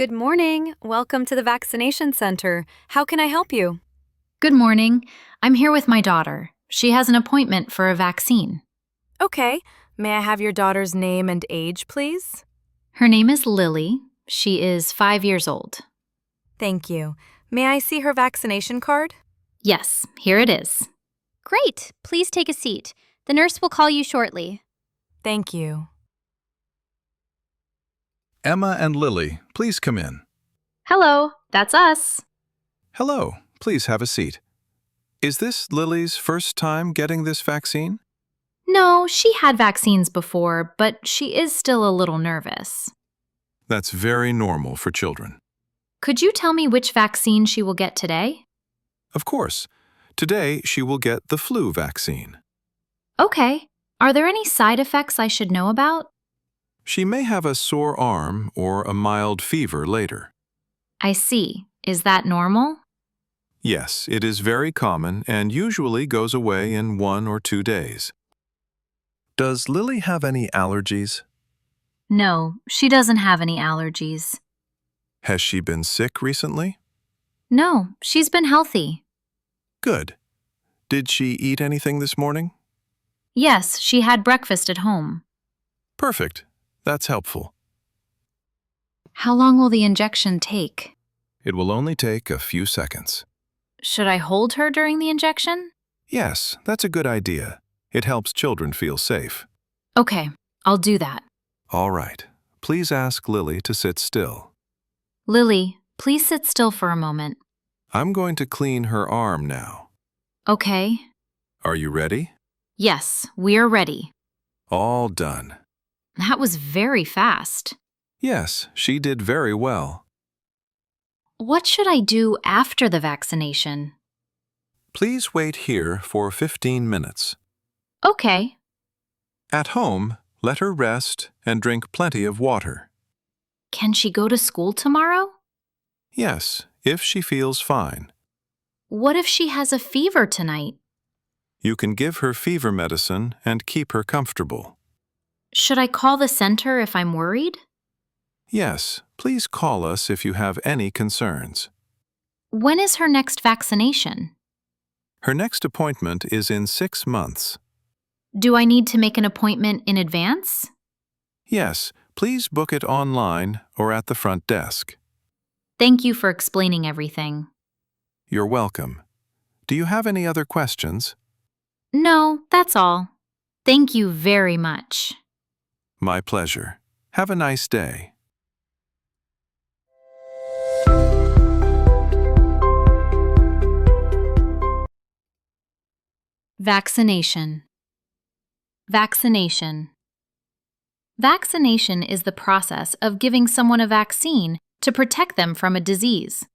Good morning. Welcome to the Vaccination Center. How can I help you? Good morning. I'm here with my daughter. She has an appointment for a vaccine. Okay. May I have your daughter's name and age, please? Her name is Lily. She is 5 years old. Thank you. May I see her vaccination card? Yes, here it is. Great. Please take a seat. The nurse will call you shortly. Thank you. Emma and Lily, please come in. Hello, that's us. Hello, please have a seat. Is this Lily's first time getting this vaccine? No, she had vaccines before, but she is still a little nervous. That's very normal for children. Could you tell me which vaccine she will get today? Of course. Today, she will get the flu vaccine. Okay. Are there any side effects I should know about? She may have a sore arm or a mild fever later. I see. Is that normal? Yes, it is very common and usually goes away in 1 or 2 days. Does Lily have any allergies? No, she doesn't have any allergies. Has she been sick recently? No, she's been healthy. Good. Did she eat anything this morning? Yes, she had breakfast at home. Perfect. That's helpful. How long will the injection take? It will only take a few seconds. Should I hold her during the injection? Yes, that's a good idea. It helps children feel safe. Okay, I'll do that. All right. Please ask Lily to sit still. Lily, please sit still for a moment. I'm going to clean her arm now. Okay. Are you ready? Yes, we're ready. All done. That was very fast. Yes, she did very well. What should I do after the vaccination? Please wait here for 15 minutes. Okay. At home, let her rest and drink plenty of water. Can she go to school tomorrow? Yes, if she feels fine. What if she has a fever tonight? You can give her fever medicine and keep her comfortable. Should I call the center if I'm worried? Yes, please call us if you have any concerns. When is her next vaccination? Her next appointment is in 6 months. Do I need to make an appointment in advance? Yes, please book it online or at the front desk. Thank you for explaining everything. You're welcome. Do you have any other questions? No, that's all. Thank you very much. My pleasure. Have a nice day. Vaccination. Vaccination. Vaccination is the process of giving someone a vaccine to protect them from a disease.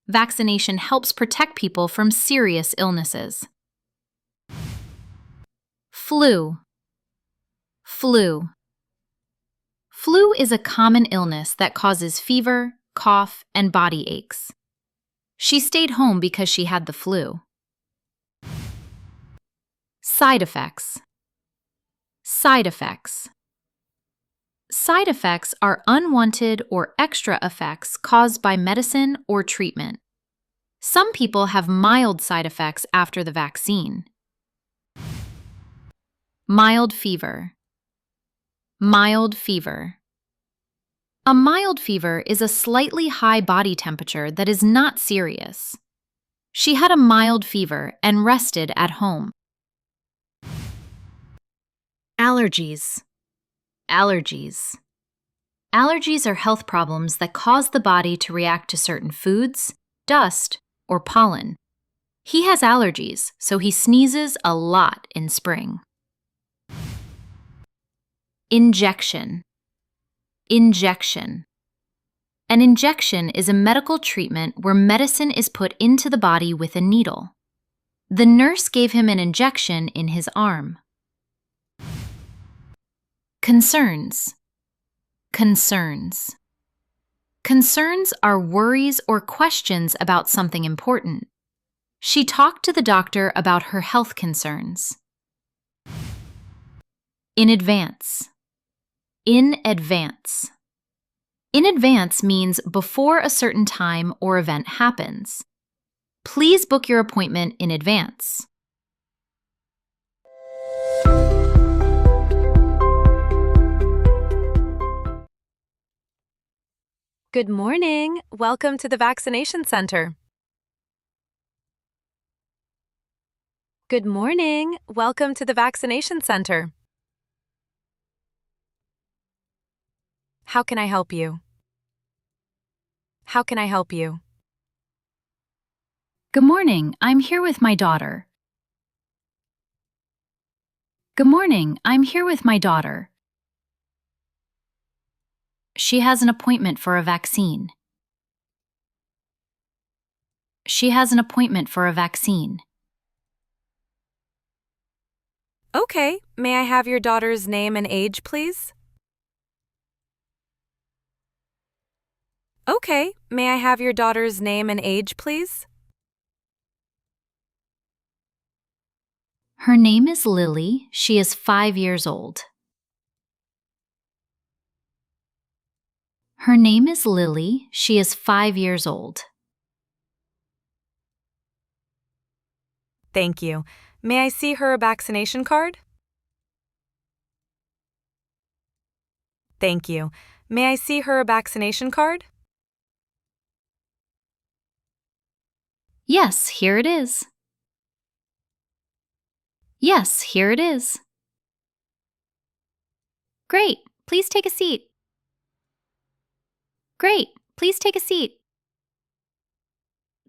Vaccination helps protect people from serious illnesses. Flu. Flu. Flu is a common illness that causes fever, cough, and body aches. She stayed home because she had the flu. Side effects. Side effects. Side effects are unwanted or extra effects caused by medicine or treatment. Some people have mild side effects after the vaccine. Mild fever. Mild fever. A mild fever is a slightly high body temperature that is not serious. She had a mild fever and rested at home. Allergies. Allergies. Allergies are health problems that cause the body to react to certain foods, dust, or pollen. He has allergies, so he sneezes a lot in spring. Injection. Injection. An injection is a medical treatment where medicine is put into the body with a needle. The nurse gave him an injection in his arm. Concerns. Concerns. Concerns are worries or questions about something important. She talked to the doctor about her health concerns. In advance. In advance. In advance means before a certain time or event happens. Please book your appointment in advance. Good morning. Welcome to the Vaccination Center. Good morning. Welcome to the Vaccination Center. How can I help you? How can I help you? Good morning, I'm here with my daughter. Good morning, I'm here with my daughter. She has an appointment for a vaccine. She has an appointment for a vaccine. Okay. May I have your daughter's name and age, please? Okay. May I have your daughter's name and age, please? Her name is Lily. She is 5 years old. Her name is Lily. She is 5 years old. Thank you. May I see her vaccination card? Thank you. May I see her vaccination card? Yes, here it is. Yes, here it is. Great. Please take a seat. Great. Please take a seat.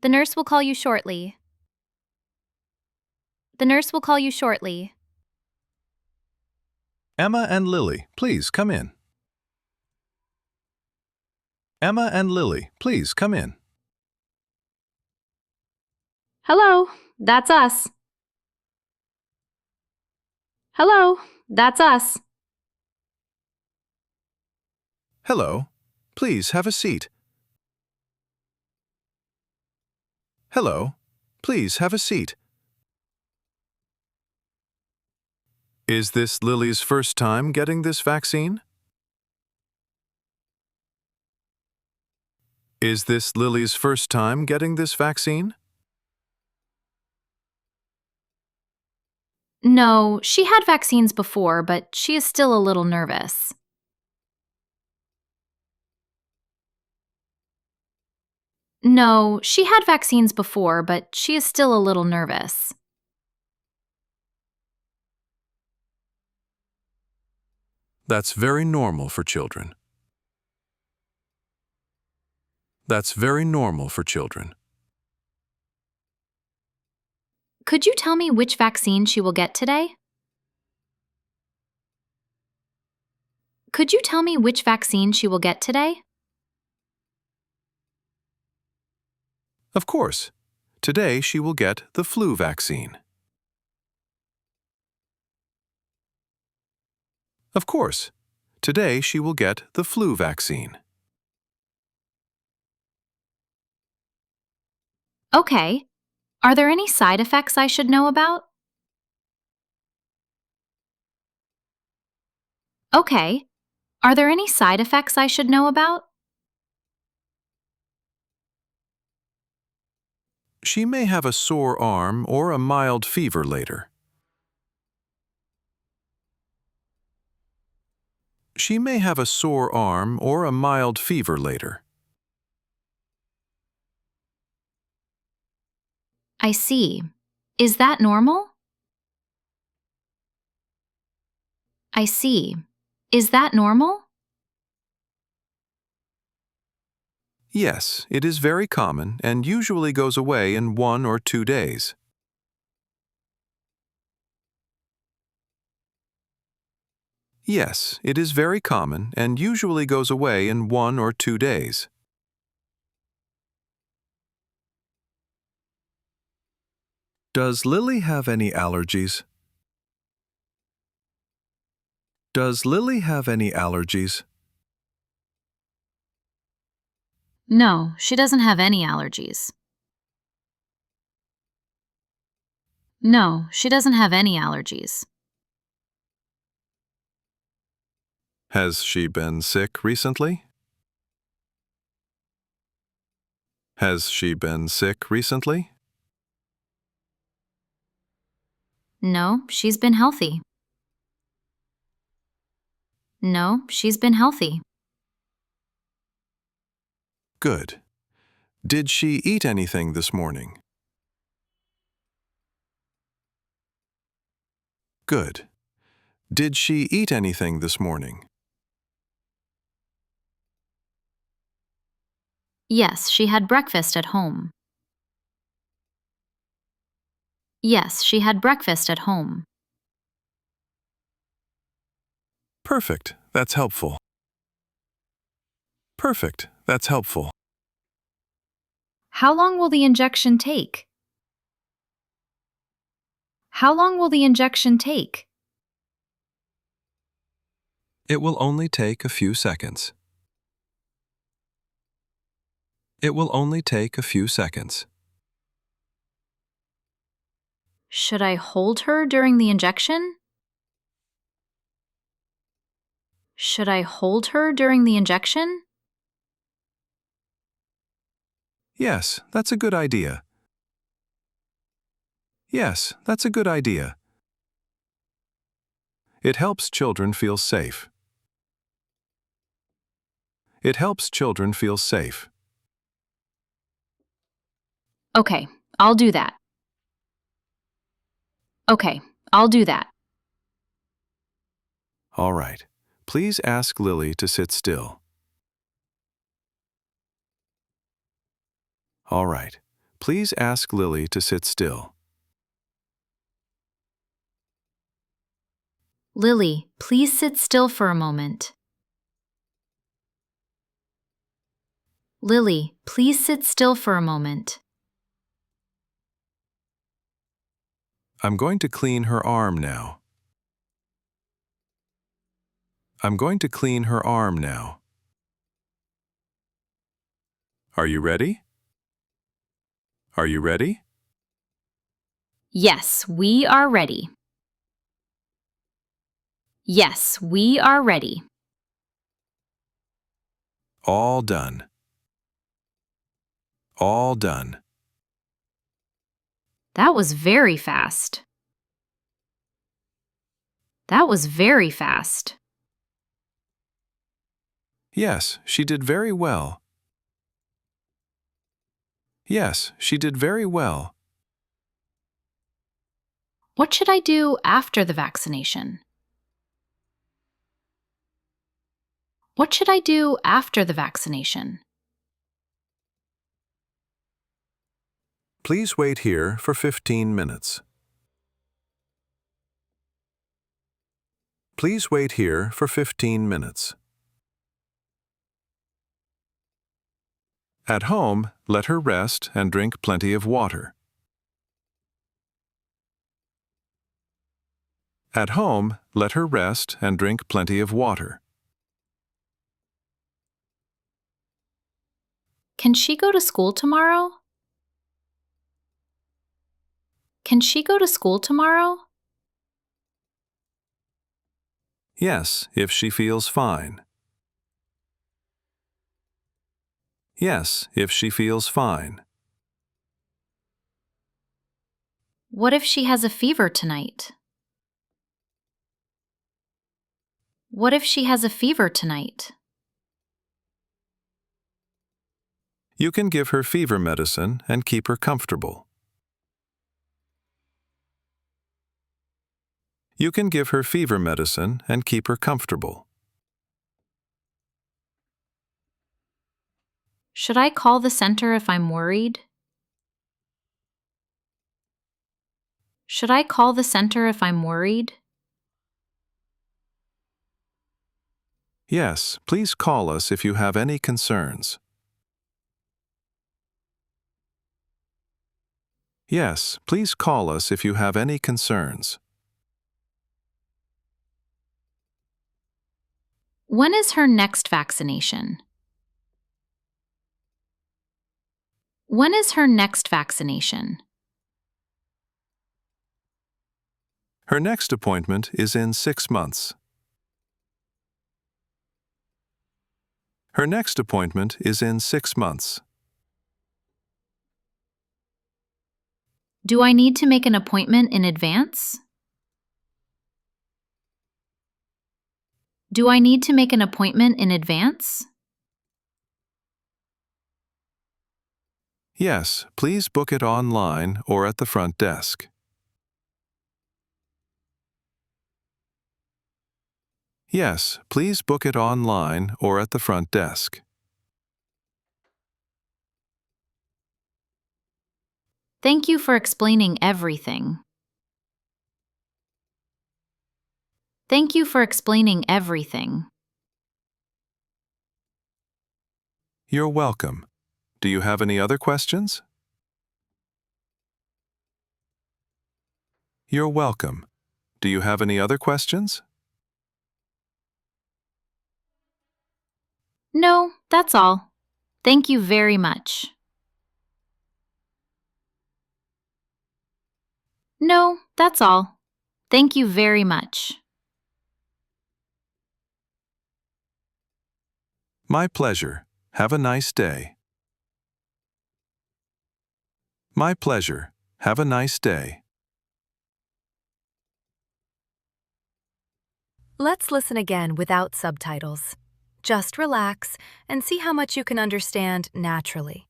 The nurse will call you shortly. The nurse will call you shortly. Emma and Lily, please come in. Emma and Lily, please come in. Hello, that's us. Hello, that's us. Hello. Please have a seat. Hello. Please have a seat. Is this Lily's first time getting this vaccine? Is this Lily's first time getting this vaccine? No, she had vaccines before, but she is still a little nervous. No, she had vaccines before, but she is still a little nervous. That's very normal for children. That's very normal for children. Could you tell me which vaccine she will get today? Could you tell me which vaccine she will get today? Of course. Today she will get the flu vaccine. Of course. Today she will get the flu vaccine. Okay. Are there any side effects I should know about? Okay. Are there any side effects I should know about? She may have a sore arm or a mild fever later. She may have a sore arm or a mild fever later. I see. Is that normal? I see. Is that normal? Yes, it is very common and usually goes away in 1 or 2 days. Yes, it is very common and usually goes away in 1 or 2 days. Does Lily have any allergies? Does Lily have any allergies? No, she doesn't have any allergies. No, she doesn't have any allergies. Has she been sick recently? Has she been sick recently? No, she's been healthy. No, she's been healthy. Good. Did she eat anything this morning? Good. Did she eat anything this morning? Yes, she had breakfast at home. Yes, she had breakfast at home. Perfect. That's helpful. Perfect. That's helpful. How long will the injection take? How long will the injection take? It will only take a few seconds. It will only take a few seconds. Should I hold her during the injection? Should I hold her during the injection? Yes, that's a good idea. Yes, that's a good idea. It helps children feel safe. It helps children feel safe. Okay, I'll do that. Okay, I'll do that. All right. Please ask Lily to sit still. All right. Please ask Lily to sit still. Lily, please sit still for a moment. Lily, please sit still for a moment. I'm going to clean her arm now. I'm going to clean her arm now. Are you ready? Are you ready? Yes, we are ready. Yes, we are ready. All done. All done. That was very fast. That was very fast. Yes, she did very well. Yes, she did very well. What should I do after the vaccination? What should I do after the vaccination? Please wait here for 15 minutes. Please wait here for 15 minutes. At home, let her rest and drink plenty of water. At home, let her rest and drink plenty of water. Can she go to school tomorrow? Can she go to school tomorrow? Yes, if she feels fine. Yes, if she feels fine. What if she has a fever tonight? What if she has a fever tonight? You can give her fever medicine and keep her comfortable. You can give her fever medicine and keep her comfortable. Should I call the center if I'm worried? Should I call the center if I'm worried? Yes, please call us if you have any concerns. Yes, please call us if you have any concerns. When is her next vaccination? When is her next vaccination? Her next appointment is in 6 months. Her next appointment is in 6 months. Do I need to make an appointment in advance? Do I need to make an appointment in advance? Yes, please book it online or at the front desk. Yes, please book it online or at the front desk. Thank you for explaining everything. Thank you for explaining everything. You're welcome. Do you have any other questions? You're welcome. Do you have any other questions? No, that's all. Thank you very much. No, that's all. Thank you very much. My pleasure. Have a nice day. My pleasure. Have a nice day. Let's listen again without subtitles. Just relax and see how much you can understand naturally.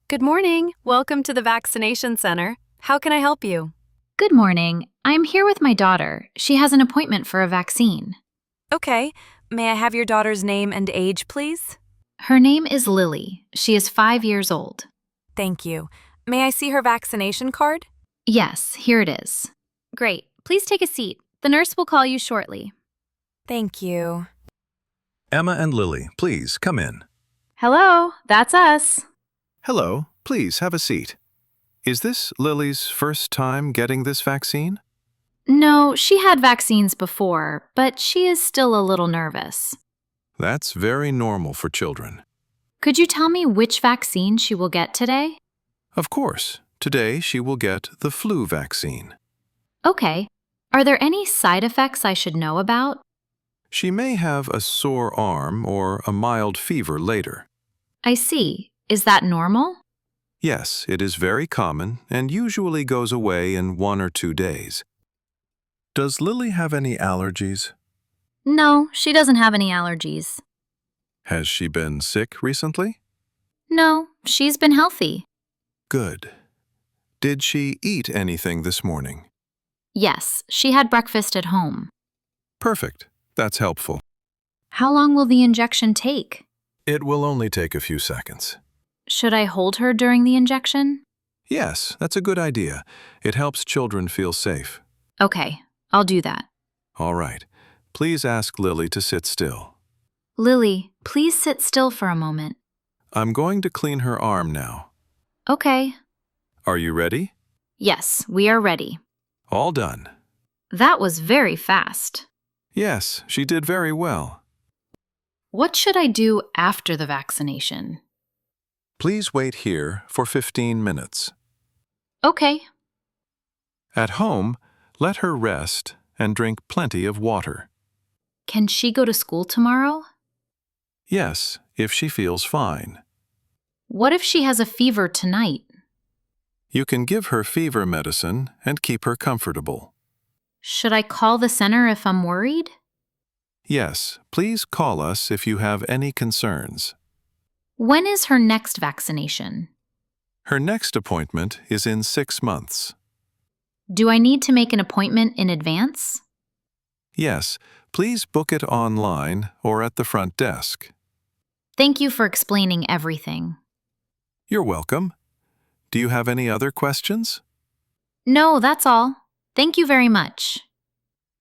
Good morning. Welcome to the Vaccination Center. How can I help you? Good morning. I'm here with my daughter. She has an appointment for a vaccine. Okay. May I have your daughter's name and age, please? Her name is Lily. She is 5 years old. Thank you. May I see her vaccination card? Yes, here it is. Great. Please take a seat. The nurse will call you shortly. Thank you. Emma and Lily, please come in. Hello, that's us. Hello, please have a seat. Is this Lily's first time getting this vaccine? No, she had vaccines before, but she is still a little nervous. That's very normal for children. Could you tell me which vaccine she will get today? Of course, today she will get the flu vaccine. Okay. Are there any side effects I should know about? She may have a sore arm or a mild fever later. I see. Is that normal? Yes, it is very common and usually goes away in 1 or 2 days. Does Lily have any allergies? No, she doesn't have any allergies. Has she been sick recently? No, she's been healthy. Good. Did she eat anything this morning? Yes, she had breakfast at home. Perfect. That's helpful. How long will the injection take? It will only take a few seconds. Should I hold her during the injection? Yes, that's a good idea. It helps children feel safe. Okay, I'll do that. All right. Please ask Lily to sit still. Lily, please sit still for a moment. I'm going to clean her arm now. Okay. Are you ready? Yes, we are ready. All done. That was very fast. Yes, she did very well. What should I do after the vaccination? Please wait here for 15 minutes. Okay. At home, let her rest and drink plenty of water. Can she go to school tomorrow? Yes, if she feels fine. What if she has a fever tonight? You can give her fever medicine and keep her comfortable. Should I call the center if I'm worried? Yes, please call us if you have any concerns. When is her next vaccination? Her next appointment is in 6 months. Do I need to make an appointment in advance? Yes, please book it online or at the front desk. Thank you for explaining everything. You're welcome. Do you have any other questions? No, that's all. Thank you very much.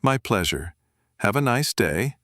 My pleasure. Have a nice day.